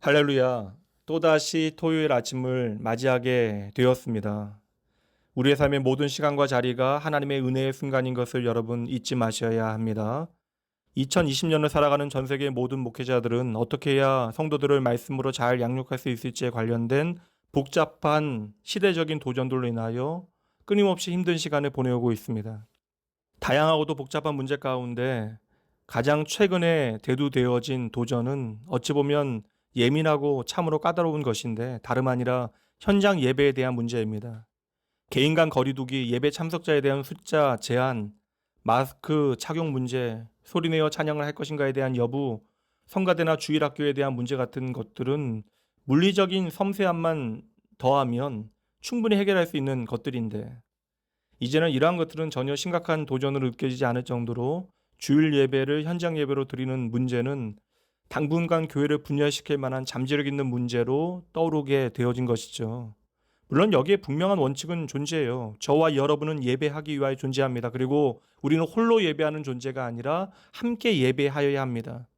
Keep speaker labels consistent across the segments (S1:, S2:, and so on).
S1: 할렐루야. 또다시 토요일 아침을 맞이하게 되었습니다. 우리의 삶의 모든 시간과 자리가 하나님의 은혜의 순간인 것을 여러분 잊지 마셔야 합니다. 2020년을 살아가는 전 세계 모든 목회자들은 어떻게 해야 성도들을 말씀으로 잘 양육할 수 있을지에 관련된 복잡한 시대적인 도전들로 인하여 끊임없이 힘든 시간을 보내오고 있습니다. 다양하고도 복잡한 문제 가운데 가장 최근에 대두되어진 도전은 어찌 보면 예민하고 참으로 까다로운 것인데 다름 아니라 현장 예배에 대한 문제입니다. 개인 간 거리두기, 예배 참석자에 대한 숫자 제한, 마스크 착용 문제, 소리내어 찬양을 할 것인가에 대한 여부, 성가대나 주일학교에 대한 문제 같은 것들은 물리적인 섬세함만 더하면 충분히 해결할 수 있는 것들인데 이제는 이러한 것들은 전혀 심각한 도전으로 느껴지지 않을 정도로 주일 예배를 현장 예배로 드리는 문제는 당분간 교회를 분열시킬 만한 잠재력 있는 문제로 떠오르게 되어진 것이죠. 물론 여기에 분명한 원칙은 존재해요. 저와 여러분은 예배하기 위하여 존재합니다. 그리고 우리는 홀로 예배하는 존재가 아니라 함께 예배하여야 합니다.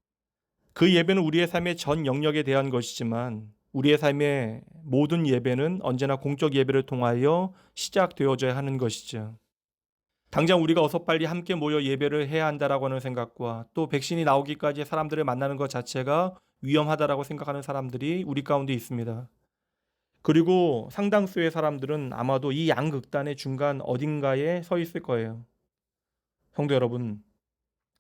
S1: 그 예배는 우리의 삶의 전 영역에 대한 것이지만 우리의 삶의 모든 예배는 언제나 공적 예배를 통하여 시작되어져야 하는 것이죠. 당장 우리가 어서 빨리 함께 모여 예배를 해야 한다라고 하는 생각과 또 백신이 나오기까지 사람들을 만나는 것 자체가 위험하다라고 생각하는 사람들이 우리 가운데 있습니다. 그리고 상당수의 사람들은 아마도 이 양극단의 중간 어딘가에 서 있을 거예요. 성도 여러분,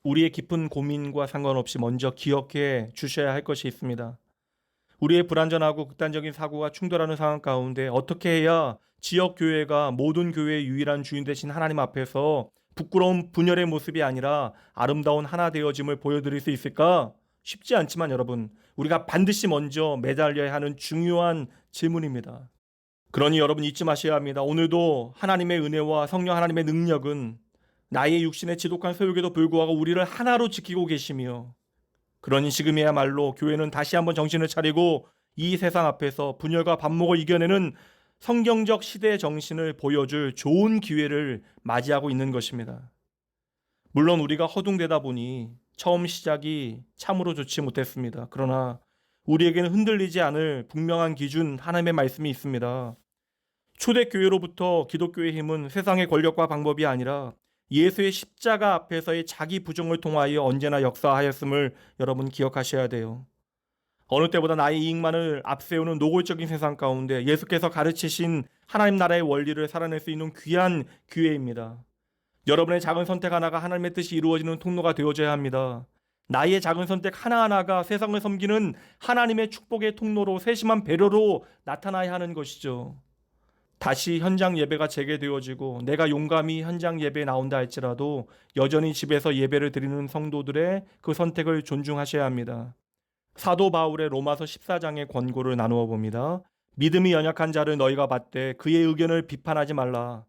S1: 우리의 깊은 고민과 상관없이 먼저 기억해 주셔야 할 것이 있습니다. 우리의 불완전하고 극단적인 사고가 충돌하는 상황 가운데 어떻게 해야 지역 교회가 모든 교회의 유일한 주인 되신 하나님 앞에서 부끄러운 분열의 모습이 아니라 아름다운 하나 되어짐을 보여드릴 수 있을까? 쉽지 않지만 여러분, 우리가 반드시 먼저 매달려야 하는 중요한 질문입니다. 그러니 여러분 잊지 마셔야 합니다. 오늘도 하나님의 은혜와 성령 하나님의 능력은 나의 육신의 지독한 소욕에도 불구하고 우리를 하나로 지키고 계시며 그러니 지금이야말로 교회는 다시 한번 정신을 차리고 이 세상 앞에서 분열과 반목을 이겨내는 성경적 시대의 정신을 보여줄 좋은 기회를 맞이하고 있는 것입니다. 물론 우리가 허둥대다 보니 처음 시작이 참으로 좋지 못했습니다. 그러나 우리에게는 흔들리지 않을 분명한 기준 하나님의 말씀이 있습니다. 초대교회로부터 기독교의 힘은 세상의 권력과 방법이 아니라 예수의 십자가 앞에서의 자기 부정을 통하여 언제나 역사하였음을 여러분 기억하셔야 돼요. 어느 때보다 나의 이익만을 앞세우는 노골적인 세상 가운데 예수께서 가르치신 하나님 나라의 원리를 살아낼 수 있는 귀한 기회입니다. 여러분의 작은 선택 하나가 하나님의 뜻이 이루어지는 통로가 되어줘야 합니다. 나의 작은 선택 하나하나가 세상을 섬기는 하나님의 축복의 통로로 세심한 배려로 나타나야 하는 것이죠. 다시 현장 예배가 재개되어지고 내가 용감히 현장 예배에 나온다 할지라도 여전히 집에서 예배를 드리는 성도들의 그 선택을 존중하셔야 합니다. 사도 바울의 로마서 14장의 권고를 나누어 봅니다. 믿음이 연약한 자를 너희가 받되 그의 의견을 비판하지 말라.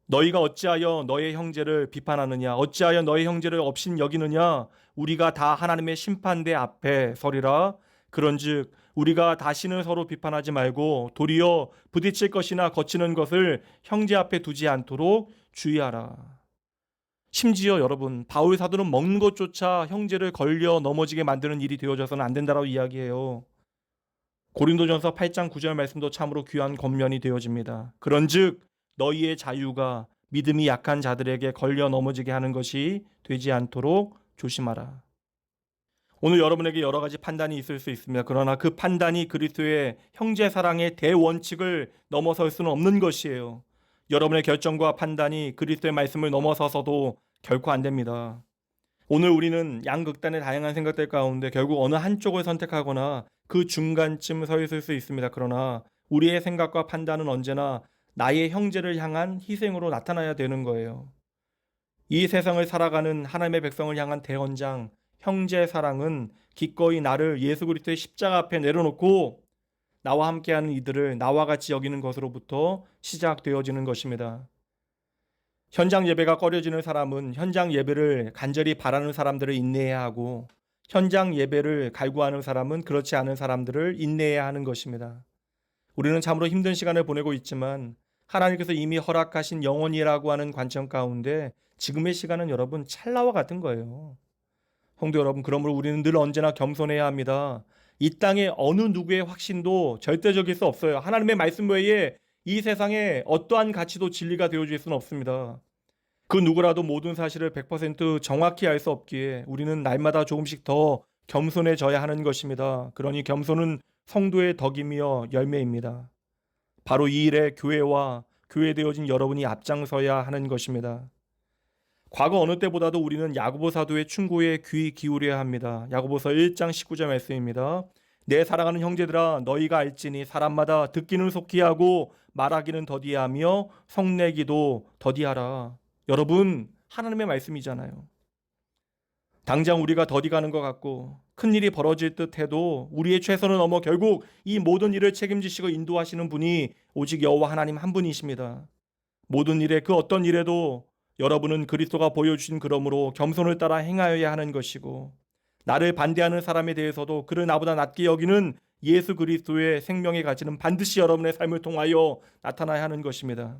S1: 너희가 어찌하여 너의 형제를 비판하느냐? 어찌하여 너의 형제를 업신 여기느냐? 우리가 다 하나님의 심판대 앞에 서리라. 그런즉 우리가 다시는 서로 비판하지 말고 도리어 부딪힐 것이나 거치는 것을 형제 앞에 두지 않도록 주의하라. 심지어 여러분, 바울 사도는 먹는 것조차 형제를 걸려 넘어지게 만드는 일이 되어져서는 안 된다라고 이야기해요. 고린도전서 8장 9절 말씀도 참으로 귀한 권면이 되어집니다. 그런즉 너희의 자유가 믿음이 약한 자들에게 걸려 넘어지게 하는 것이 되지 않도록 조심하라. 오늘 여러분에게 여러 가지 판단이 있을 수 있습니다. 그러나 그 판단이 그리스도의 형제 사랑의 대원칙을 넘어설 수는 없는 것이에요. 여러분의 결정과 판단이 그리스도의 말씀을 넘어서서도 결코 안 됩니다. 오늘 우리는 양극단의 다양한 생각들 가운데 결국 어느 한쪽을 선택하거나 그 중간쯤 서 있을 수 있습니다. 그러나 우리의 생각과 판단은 언제나 나의 형제를 향한 희생으로 나타나야 되는 거예요. 이 세상을 살아가는 하나님의 백성을 향한 대언장, 형제 사랑은 기꺼이 나를 예수 그리스도의 십자가 앞에 내려놓고 나와 함께하는 이들을 나와 같이 여기는 것으로부터 시작되어지는 것입니다. 현장 예배가 꺼려지는 사람은 현장 예배를 간절히 바라는 사람들을 인내해야 하고 현장 예배를 갈구하는 사람은 그렇지 않은 사람들을 인내해야 하는 것입니다. 우리는 참으로 힘든 시간을 보내고 있지만 하나님께서 이미 허락하신 영원이라고 하는 관점 가운데 지금의 시간은 여러분 찰나와 같은 거예요. 성도 여러분, 그러므로 우리는 늘 언제나 겸손해야 합니다. 이 땅의 어느 누구의 확신도 절대적일 수 없어요. 하나님의 말씀 외에 이 세상에 어떠한 가치도 진리가 되어줄 수는 없습니다. 그 누구라도 모든 사실을 100% 정확히 알 수 없기에 우리는 날마다 조금씩 더 겸손해져야 하는 것입니다. 그러니 겸손은 성도의 덕이며 열매입니다. 바로 이 일에 교회와 교회되어진 여러분이 앞장서야 하는 것입니다. 과거 어느 때보다도 우리는 야고보 사도의 충고에 귀 기울여야 합니다. 야고보서 1장 19절 말씀입니다. 내 사랑하는 형제들아 너희가 알지니 사람마다 듣기는 속히 하고 말하기는 더디하며 성내기도 더디하라. 여러분, 하나님의 말씀이잖아요. 당장 우리가 더디가는 것 같고 큰일이 벌어질 듯 해도 우리의 최선을 넘어 결국 이 모든 일을 책임지시고 인도하시는 분이 오직 여호와 하나님 한 분이십니다. 모든 일에 그 어떤 일에도 여러분은 그리스도가 보여주신 그러므로 겸손을 따라 행하여야 하는 것이고 나를 반대하는 사람에 대해서도 그를 나보다 낮게 여기는 예수 그리스도의 생명의 가치는 반드시 여러분의 삶을 통하여 나타나야 하는 것입니다.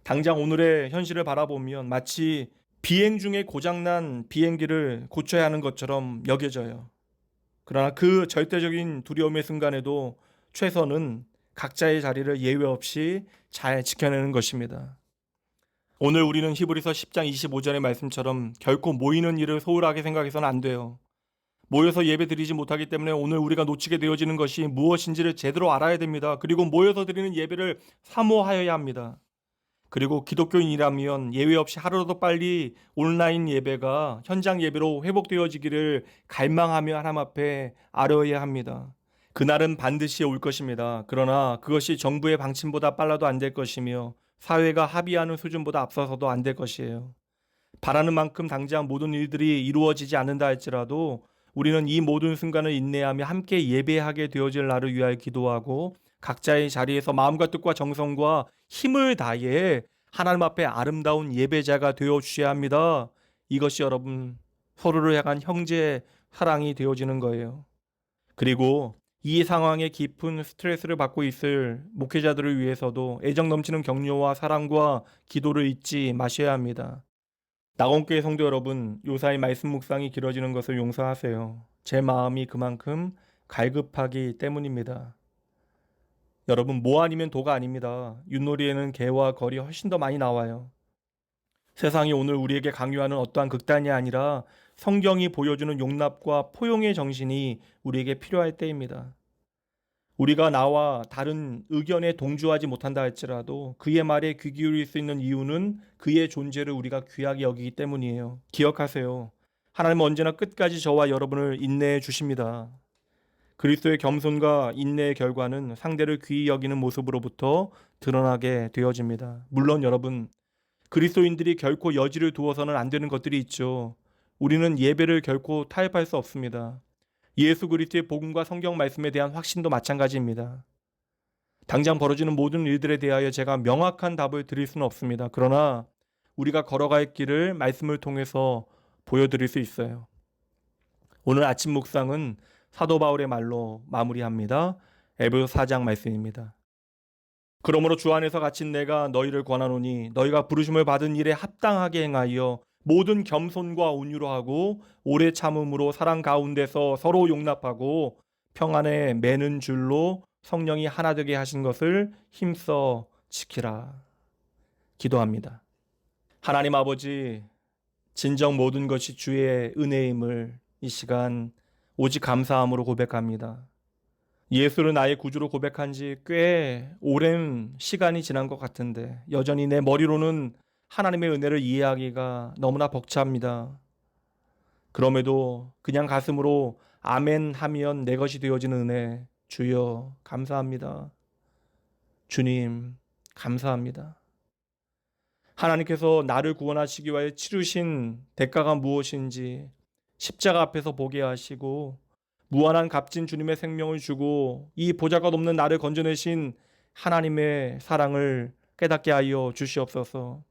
S1: 당장 오늘의 현실을 바라보면 마치 비행 중에 고장난 비행기를 고쳐야 하는 것처럼 여겨져요. 그러나 그 절대적인 두려움의 순간에도 최선은 각자의 자리를 예외 없이 잘 지켜내는 것입니다. 오늘 우리는 히브리서 10장 25절의 말씀처럼 결코 모이는 일을 소홀하게 생각해서는 안 돼요. 모여서 예배 드리지 못하기 때문에 오늘 우리가 놓치게 되어지는 것이 무엇인지를 제대로 알아야 됩니다. 그리고 모여서 드리는 예배를 사모하여야 합니다. 그리고 기독교인이라면 예외 없이 하루라도 빨리 온라인 예배가 현장 예배로 회복되어지기를 갈망하며 하나님 앞에 아뢰어야 합니다. 그날은 반드시 올 것입니다. 그러나 그것이 정부의 방침보다 빨라도 안 될 것이며 사회가 합의하는 수준보다 앞서서도 안 될 것이에요. 바라는 만큼 당장 모든 일들이 이루어지지 않는다 할지라도 우리는 이 모든 순간을 인내하며 함께 예배하게 되어질 날을 위하여 기도하고 각자의 자리에서 마음과 뜻과 정성과 힘을 다해 하나님 앞에 아름다운 예배자가 되어 주셔야 합니다. 이것이 여러분 서로를 향한 형제 사랑이 되어지는 거예요. 그리고 이 상황에 깊은 스트레스를 받고 있을 목회자들을 위해서도 애정 넘치는 격려와 사랑과 기도를 잊지 마셔야 합니다. 낙원교회 성도 여러분, 요사이 말씀 묵상이 길어지는 것을 용서하세요. 제 마음이 그만큼 갈급하기 때문입니다. 여러분, 뭐 아니면 도가 아닙니다. 윷놀이에는 개와 걸이 훨씬 더 많이 나와요. 세상이 오늘 우리에게 강요하는 어떠한 극단이 아니라 성경이 보여주는 용납과 포용의 정신이 우리에게 필요할 때입니다. 우리가 나와 다른 의견에 동조하지 못한다 할지라도 그의 말에 귀 기울일 수 있는 이유는 그의 존재를 우리가 귀하게 여기기 때문이에요. 기억하세요. 하나님은 언제나 끝까지 저와 여러분을 인내해 주십니다. 그리스도의 겸손과 인내의 결과는 상대를 귀히 여기는 모습으로부터 드러나게 되어집니다. 물론 여러분, 그리스도인들이 결코 여지를 두어서는 안 되는 것들이 있죠. 우리는 예배를 결코 타협할 수 없습니다. 예수 그리스도의 복음과 성경 말씀에 대한 확신도 마찬가지입니다. 당장 벌어지는 모든 일들에 대하여 제가 명확한 답을 드릴 수는 없습니다. 그러나 우리가 걸어갈 길을 말씀을 통해서 보여드릴 수 있어요. 오늘 아침 묵상은 사도 바울의 말로 마무리합니다. 에베소 4장 말씀입니다. 그러므로 주 안에서 갇힌 내가 너희를 권하노니 너희가 부르심을 받은 일에 합당하게 행하여 모든 겸손과 온유로 하고 오래 참음으로 사랑 가운데서 서로 용납하고 평안에 매는 줄로 성령이 하나 되게 하신 것을 힘써 지키라. 기도합니다. 하나님 아버지, 진정 모든 것이 주의 은혜임을 이 시간 오직 감사함으로 고백합니다. 예수를 나의 구주로 고백한 지 꽤 오랜 시간이 지난 것 같은데 여전히 내 머리로는 하나님의 은혜를 이해하기가 너무나 벅찹니다. 그럼에도 그냥 가슴으로 아멘 하면 내 것이 되어지는 은혜, 주여 감사합니다. 주님 감사합니다. 하나님께서 나를 구원하시기 위하여 치르신 대가가 무엇인지 십자가 앞에서 보게 하시고 무한한 값진 주님의 생명을 주고 이 보잘것없는 나를 건져내신 하나님의 사랑을 깨닫게 하여 주시옵소서.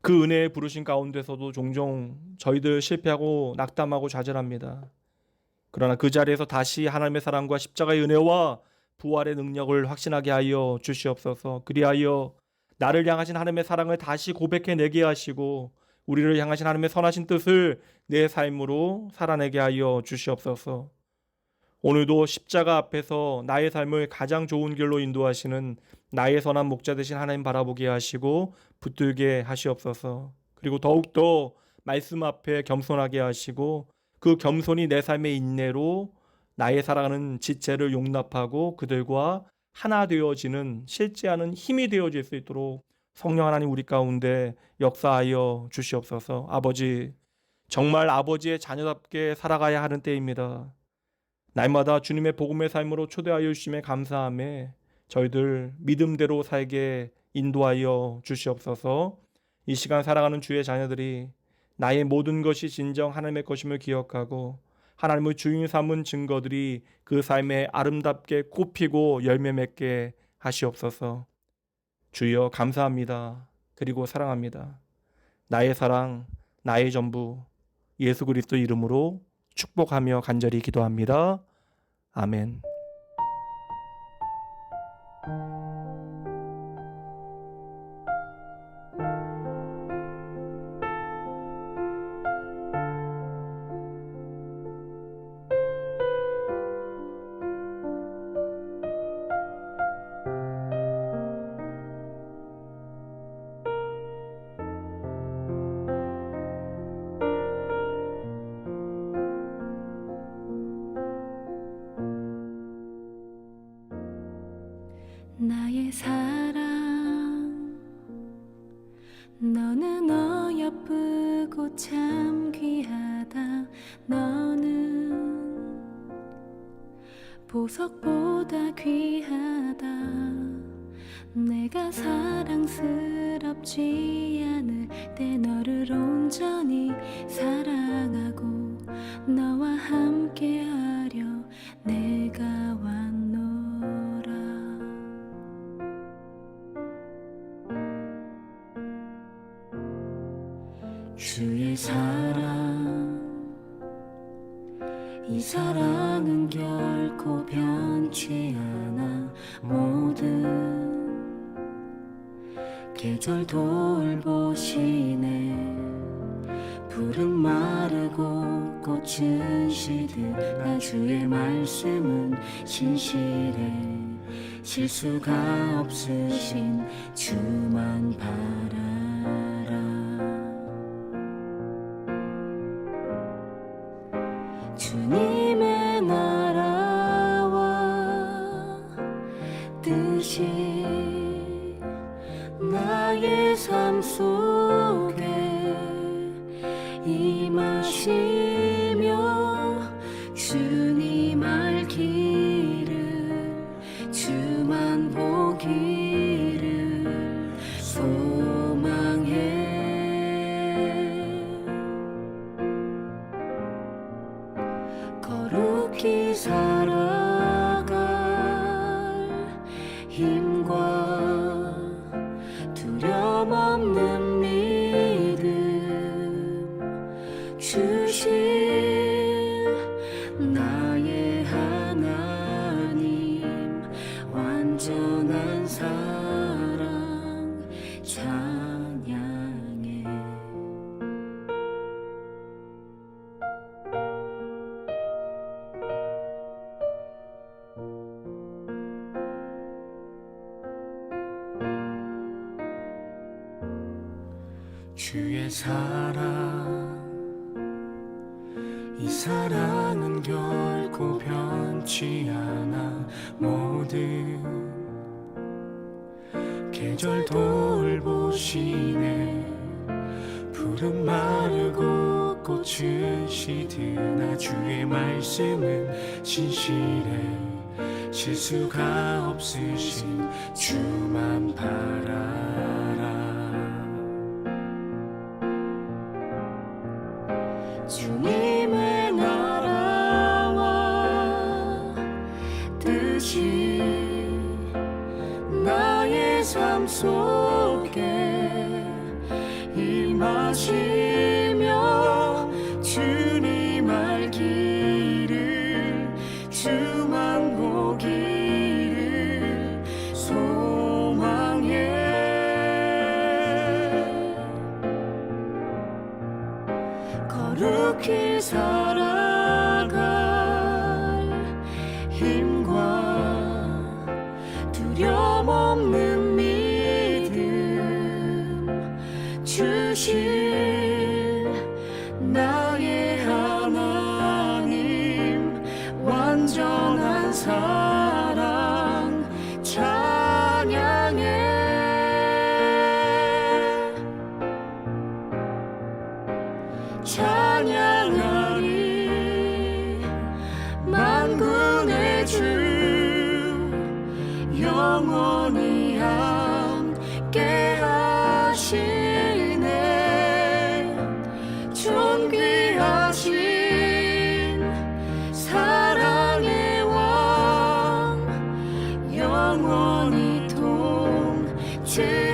S1: 그 은혜에 부르신 가운데서도 종종 저희들 실패하고 낙담하고 좌절합니다. 그러나 그 자리에서 다시 하나님의 사랑과 십자가의 은혜와 부활의 능력을 확신하게 하여 주시옵소서. 그리하여 나를 향하신 하나님의 사랑을 다시 고백해내게 하시고 우리를 향하신 하나님의 선하신 뜻을 내 삶으로 살아내게 하여 주시옵소서. 오늘도 십자가 앞에서 나의 삶을 가장 좋은 길로 인도하시는 나의 선한 목자 되신 하나님 바라보게 하시고 붙들게 하시옵소서. 그리고 더욱더 말씀 앞에 겸손하게 하시고 그 겸손이 내 삶의 인내로 나의 사랑하는 지체를 용납하고 그들과 하나 되어지는 실제하는 힘이 되어질 수 있도록 성령 하나님 우리 가운데 역사하여 주시옵소서. 아버지, 정말 아버지의 자녀답게 살아가야 하는 때입니다. 날마다 주님의 복음의 삶으로 초대하여 주심에 감사하며 저희들 믿음대로 살게 인도하여 주시옵소서. 이 시간 살아가는 주의 자녀들이 나의 모든 것이 진정 하나님의 것임을 기억하고 하나님의 주인 삼은 증거들이 그 삶에 아름답게 꽃피고 열매 맺게 하시옵소서. 주여 감사합니다. 그리고 사랑합니다. 나의 사랑, 나의 전부 예수 그리스도 이름으로 축복하며 간절히 기도합니다. 아멘.
S2: 나의 사랑, 너는 어여쁘고 참 귀하다. 너는 보석보다 귀하다. 내가 사랑스럽지 않을 때 너를 온전히 사랑하고 너와 함께하려 내가 왔노라. 주의 사랑, 이 사랑은 결코 변치 않아. 모든 계절 돌보시네. 푸른 마르고 꽃은 시든 나 주의 말씀은 신실해. 실수가 없으신 주만 바라라. 주님의 나라와 뜻이 나의 삶 속에 임하시며 주님 알기를 주만 보기를 소망해. 거룩히 살아갈 힘과 두려움 없는 믿음 주실 나의 하나님. 완전한 사랑 찬양해. 주의 사랑, 이 사랑은 결코 변치 않아. 모든 계절 돌보시네. 푸른 마르고 꽃은 시드나 주의 말씀은 진실해. 실수가 없으신 주만 바라라. 주님의 나라와 뜻이 나의 삶 속에 임하시며 주님 알기를 주만 보기를 소망해. 거룩히 살아갈 두려움 없는 믿음 주실 나의 하나님 완전한 사랑 찬양해 찬양하리 만군의 주 영원히 함께 하시네 존귀하신 사랑의 왕 영원히 통치